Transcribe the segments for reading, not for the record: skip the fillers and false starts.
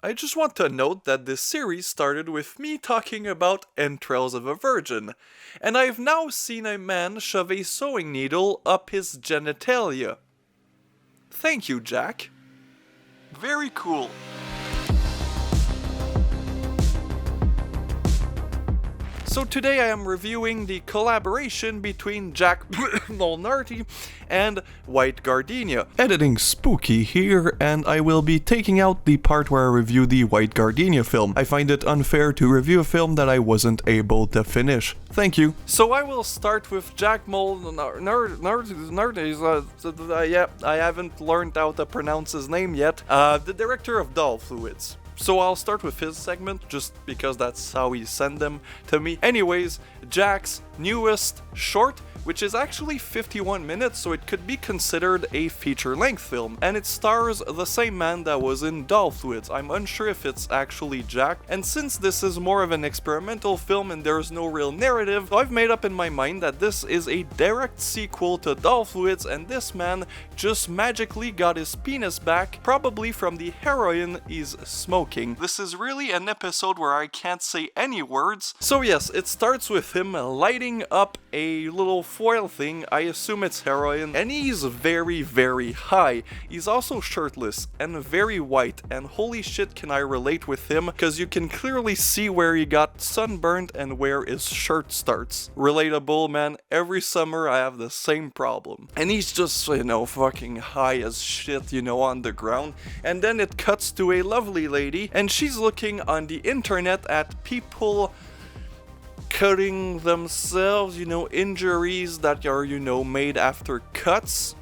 I just want to note that this series started with me talking about entrails of a virgin, and I've now seen a man shove a sewing needle up his genitalia. Thank you, Jack. Very cool. So today I am reviewing the collaboration between Jack Molnarty and White Gardenia. Editing spooky here, and I will be taking out the part where I review the White Gardenia film. I find it unfair to review a film that I wasn't able to finish. Thank you. So I will start with Jack Molnarty. Yeah, I haven't learned how to pronounce his name yet. The director of Doll Fluids. So I'll start with his segment, just because that's how he sent them to me. Anyways, Jack's newest short, which is actually 51 minutes, so it could be considered a feature-length film. And it stars the same man that was in Doll Fluids. I'm unsure if it's actually Jack. And since this is more of an experimental film and there's no real narrative, I've made up in my mind that this is a direct sequel to Doll Fluids, and this man just magically got his penis back, probably from the heroin he's smoking. This is really an episode where I can't say any words. So yes, it starts with him lighting up a little foil thing. I assume it's heroin, and he's very, very high. He's also shirtless and very white, and holy shit can I relate with him, because you can clearly see where he got sunburned and where his shirt starts. Relatable, man. Every summer I have the same problem. And he's just, fucking high as shit, on the ground. And then it cuts to a lovely lady, and she's looking on the internet at people cutting themselves, injuries that are, made after cuts.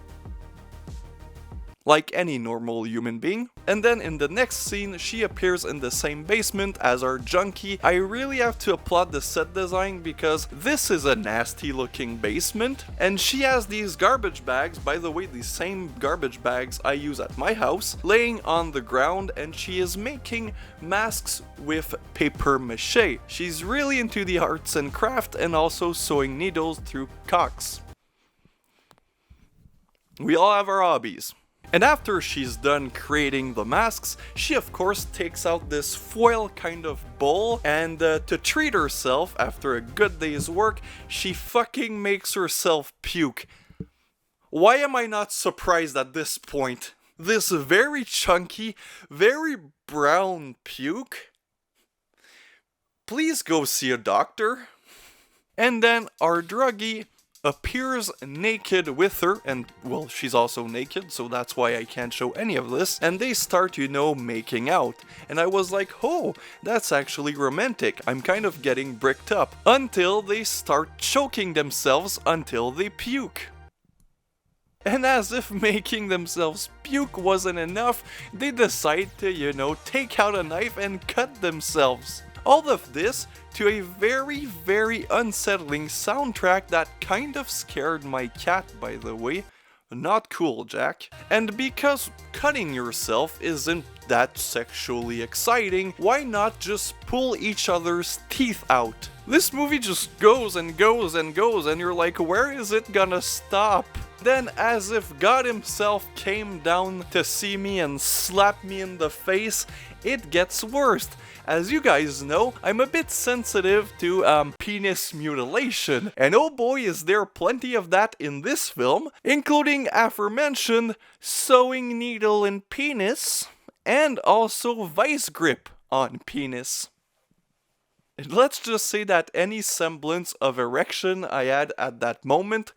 Like any normal human being. And then in the next scene, she appears in the same basement as our junkie. I really have to applaud the set design, because this is a nasty looking basement. And she has these garbage bags, by the way, the same garbage bags I use at my house, laying on the ground, and she is making masks with paper mache. She's really into the arts and craft, and also sewing needles through cocks. We all have our hobbies. And after she's done creating the masks, she of course takes out this foil kind of bowl, and to treat herself after a good day's work, she fucking makes herself puke. Why am I not surprised at this point? This very chunky, very brown puke? Please go see a doctor. And then our druggie appears naked with her, and well, she's also naked, so that's why I can't show any of this, and they start, making out. And I was like, oh, that's actually romantic. I'm kind of getting bricked up. Until they start choking themselves until they puke. And as if making themselves puke wasn't enough, they decide to, take out a knife and cut themselves. All of this to a very, very unsettling soundtrack that kind of scared my cat, by the way. Not cool, Jack. And because cutting yourself isn't that sexually exciting, why not just pull each other's teeth out? This movie just goes and goes and goes, and you're like, where is it gonna stop? Then, as if God himself came down to see me and slap me in the face, it gets worse. As you guys know, I'm a bit sensitive to penis mutilation, and oh boy is there plenty of that in this film, including aforementioned sewing needle in penis, and also vice grip on penis. And let's just say that any semblance of erection I had at that moment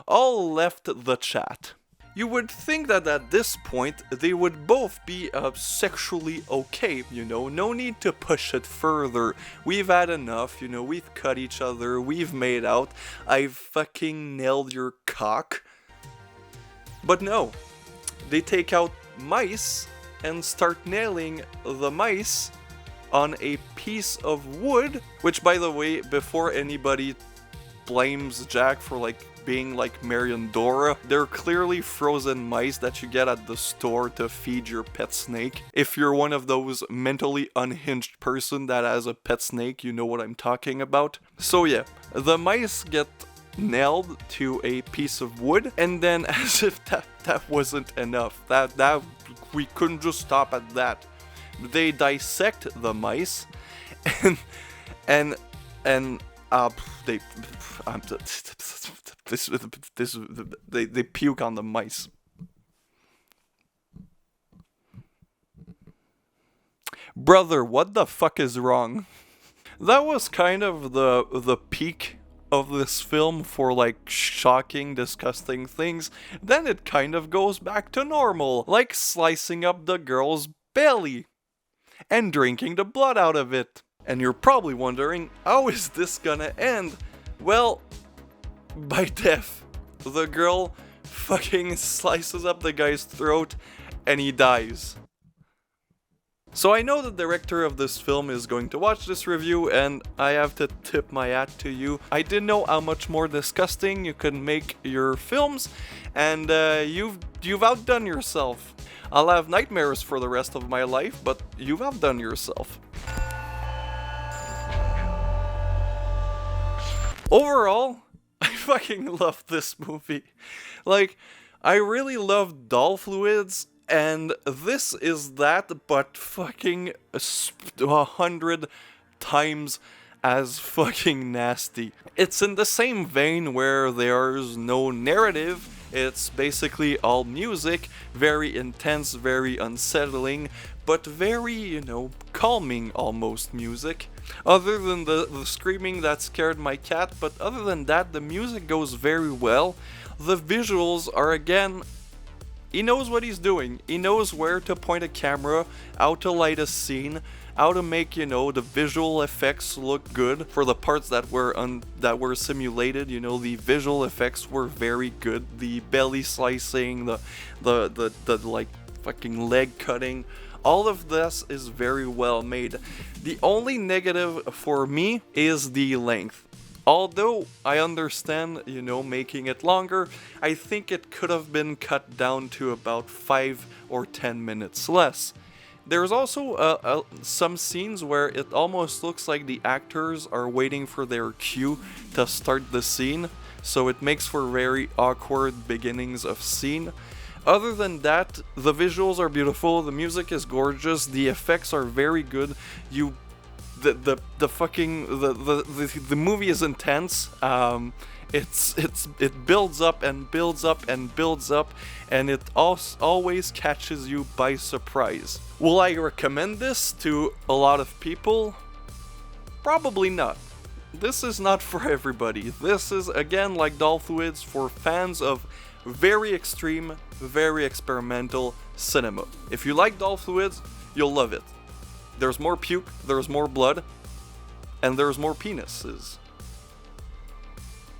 all left the chat. You would think that at this point they would both be sexually okay, no need to push it further. We've had enough, we've cut each other, we've made out, I've fucking nailed your cock. But no, they take out mice and start nailing the mice on a piece of wood, which, by the way, before anybody blames Jack for being like Marion Dora, they're clearly frozen mice that you get at the store to feed your pet snake. If you're one of those mentally unhinged person that has a pet snake, you know what I'm talking about. So yeah, the mice get nailed to a piece of wood, and then as if that wasn't enough, that we couldn't just stop at that. they dissect the mice, and and and they they puke on the mice. Brother, what the fuck is wrong? That was kind of the peak of this film for like shocking, disgusting things. Then it kind of goes back to normal, like slicing up the girl's belly and drinking the blood out of it. And you're probably wondering, how is this gonna end? Well, by death. The girl fucking slices up the guy's throat and he dies. So I know the director of this film is going to watch this review, and I have to tip my hat to you. I didn't know how much more disgusting you could make your films, and you've outdone yourself. I'll have nightmares for the rest of my life, but you've outdone yourself. Overall, I fucking love this movie. Like, I really love doll fluids. And this is that, but fucking 100 times as fucking nasty. It's in the same vein where there's no narrative. It's basically all music, very intense, very unsettling, but very, you know, calming almost music. Other than the screaming that scared my cat, but other than that, the music goes very well. The visuals are, again, he knows what he's doing. He knows where to point a camera, how to light a scene, how to make, you know, the visual effects look good for the parts that were simulated. You know, the visual effects were very good. The belly slicing, the like fucking leg cutting, all of this is very well made. The only negative for me is the length. Although I understand, you know, making it longer, I think it could have been cut down to about 5 or 10 minutes less. There's also some scenes where it almost looks like the actors are waiting for their cue to start the scene, so it makes for very awkward beginnings of scene. Other than that, the visuals are beautiful, the music is gorgeous, the effects are very good. The movie is intense. It builds up and builds up and builds up, and it always catches you by surprise. Will I recommend this to a lot of people? Probably not. This is not for everybody. This is, again, like doll fluids, for fans of very extreme, very experimental cinema. If you like doll fluids, you'll love it. There's more puke, there's more blood, and there's more penises.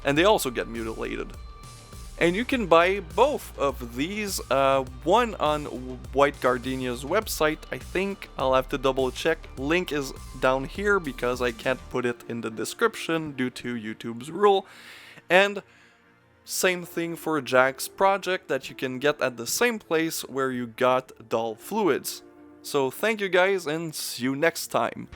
And they also get mutilated. And you can buy both of these, one on White Gardenia's website, I think. I'll have to double check. Link is down here because I can't put it in the description due to YouTube's rule. And same thing for Jack's project that you can get at the same place where you got doll fluids. So thank you guys, and see you next time.